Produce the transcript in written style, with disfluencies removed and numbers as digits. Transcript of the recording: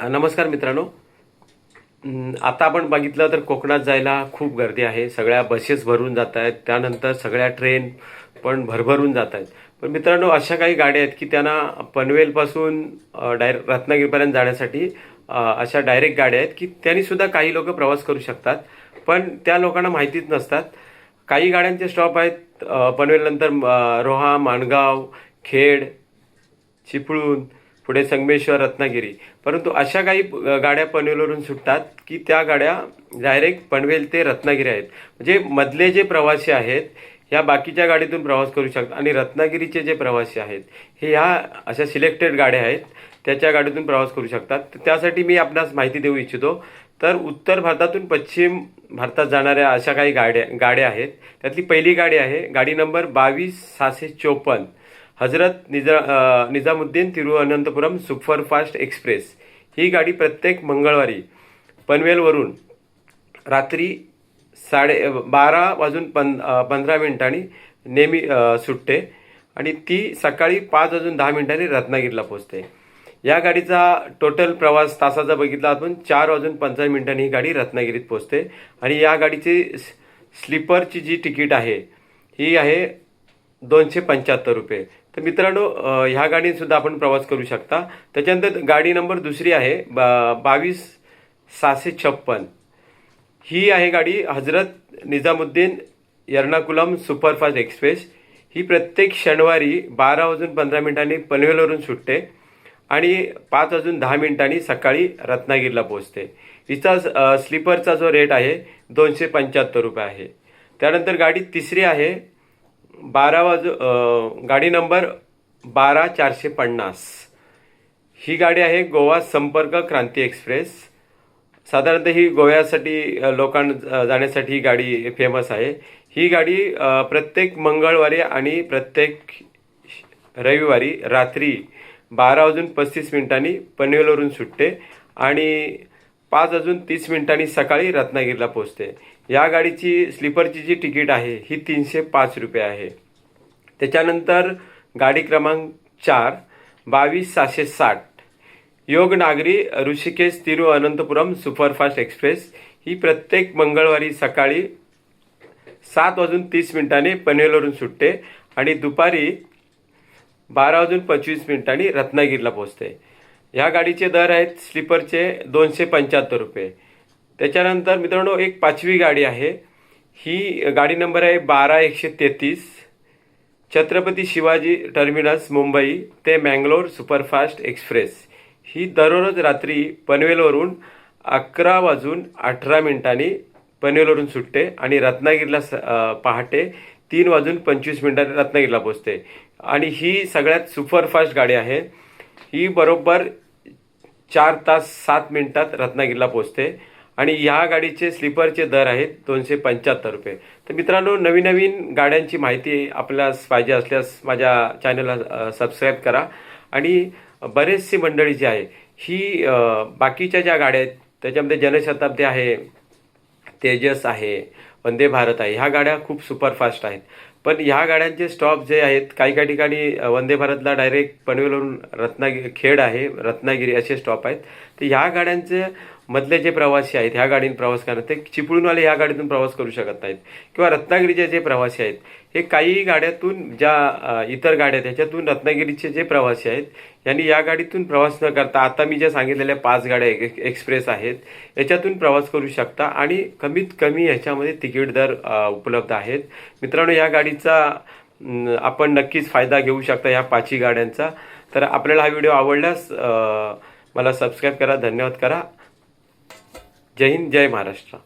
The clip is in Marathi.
नमस्कार मित्रांनो. आता आपण बघितलं तर कोकणात जायला खूप गर्दी आहे. सगळ्या बसेस भरून जात आहेत, त्यानंतर सगळ्या ट्रेन पण भरभरून जात आहेत. पण मित्रांनो, अशा काही गाड्या आहेत की त्यांना पनवेलपासून डायरेक्ट रत्नागिरीपर्यंत जाण्यासाठी अशा डायरेक्ट गाड्या आहेत की त्यांनी सुद्धा काही लोक प्रवास करू शकतात, पण त्या लोकांना माहितीच नसतात. काही गाड्यांचे स्टॉप आहेत पनवेलनंतर रोहा, माणगाव, खेड, चिपळूण, पुढे संगमेश्वर, रत्नागिरी. परंतु अशा काही गाड्या पनवेलवरून सुटतात की त्या गाड्या डायरेक्ट पनवेल ते रत्नागिरी आहेत. म्हणजे मधले जे प्रवासी आहेत ह्या बाकीच्या गाडीतून प्रवास करू शकतात आणि रत्नागिरीचे जे प्रवासी आहेत हे ह्या अशा सिलेक्टेड गाड्या आहेत त्याच्या गाडीतून प्रवास करू शकतात. तर त्यासाठी मी आपणास माहिती देऊ इच्छितो. तर उत्तर भारतातून पश्चिम भारतात जाणाऱ्या अशा काही गाड्या आहेत. त्यातली पहिली गाडी आहे गाडी नंबर 22,654, हजरत निजामुद्दीन तिरुअनंतपुरम सुपरफास्ट एक्सप्रेस. ही गाडी प्रत्येक मंगळवारी पनवेलवरून रात्री 12:15 नेहमी सुटते आणि ती सकाळी 5:10 रत्नागिरीला पोहोचते. या गाडीचा टोटल प्रवास तासाचा बघितला आपण 4:15 ही गाडी रत्नागिरीत पोहोचते. आणि या गाडीची स्लीपरची जी तिकीट आहे ही आहे 275 रुपये. तर मित्रांनो, ह्या गाडीने सुद्धा आपण प्रवास करू शकता. त्याच्यानंतर गाडी नंबर दुसरी आहे 22,656. ही आहे गाडी हजरत निजामुद्दीन एर्नाकुलम सुपरफास्ट एक्सप्रेस. ही प्रत्येक शनिवारी 12:15 पनवेलवरून सुटते आणि 5:10 सकाळी रत्नागिरीला पोहोचते. हिचा स्लीपरचा जो रेट आहे 275 रुपये आहे. त्यानंतर गाडी तिसरी आहे गाडी नंबर 12,450. ही गाडी आहे गोवा संपर्क क्रांती एक्सप्रेस. साधारणतः ही गोव्यासाठी लोकांना जाण्यासाठी ही गाडी फेमस आहे. ही गाडी प्रत्येक मंगळवारी आणि प्रत्येक रविवारी रात्री 12:35 पनवेलवरून सुटते आणि 5:30 सकाळी रत्नागिरीला पोहोचते. या गाडीची स्लीपरची जी तिकीट आहे ही 305 रुपये आहे. त्याच्यानंतर गाडी क्रमांक 4 22,660 योगनागरी ऋषिकेश तिरुअनंतपुरम सुपरफास्ट एक्सप्रेस. ही प्रत्येक मंगळवारी सकाळी 7:30 पनवेलवरून सुटते आणि दुपारी 12:25 रत्नागिरीला पोहोचते. ह्या गाडीचे दर आहेत स्लीपरचे 275 रुपये. त्याच्यानंतर मित्रांनो, एक पाचवी गाडी आहे. ही गाडी नंबर आहे 12,133 छत्रपती शिवाजी टर्मिनस मुंबई ते मँगलोर सुपरफास्ट एक्सप्रेस. ही दररोज रात्री पनवेलवरून 11:18 पनवेलवरून सुटते आणि रत्नागिरीला पहाटे 3:25 रत्नागिरीला पोहोचते. आणि ही सगळ्यात सुपरफास्ट गाडी आहे. ही बरोबर 4 तास 7 मिनिटात रत्नागिरीला पोहोचते आणि ह्या गाडीचे स्लीपरचे दर आहेत 275 रुपये. तर मित्रांनो, नवीन नवीन गाड्यांची माहिती आपल्यास पाहिजे असल्यास माझ्या चॅनलला सबस्क्राईब करा. आणि बरेचशी मंडळी जी आहे ही बाकीच्या ज्या गाड्या आहेत त्याच्यामध्ये जनशताब्दी आहे, तेजस आहे, वंदे भारत आहे. ह्या गाड्या खूप सुपरफास्ट आहेत. पण ह्या गाड्यांचे स्टॉप जे आहेत काही काही ठिकाणी वंदे भारतला डायरेक्ट पनवेलवरून खेड आहे, रत्नागिरी असे स्टॉप आहेत. तर ह्या गाड्यांचे मधले जे प्रवासी आहेत ह्या गाडीने प्रवास करतात ते चिपळूणवाले ह्या गाडीतून प्रवास करू शकत नाहीत. किंवा रत्नागिरीचे जे प्रवासी आहेत हे काही गाड्यातून ज्या इतर गाड्या आहेत त्याच्यातून रत्नागिरीचे जे प्रवासी आहेत यांनी या गाडीतून प्रवास न करता आता मी ज्या सांगितलेल्या 5 गाड्या एक्सप्रेस आहेत याच्यातून प्रवास करू शकता आणि कमीत कमी ह्याच्यामध्ये तिकीट दर उपलब्ध आहेत. मित्रांनो, या गाडीचा आपण नक्कीच फायदा घेऊ शकता ह्या 5ही गाड्यांचा. तर आपल्याला हा व्हिडिओ आवडल्यास मला सबस्क्राईब करा. धन्यवाद करा. जय हिंद, जय महाराष्ट्र.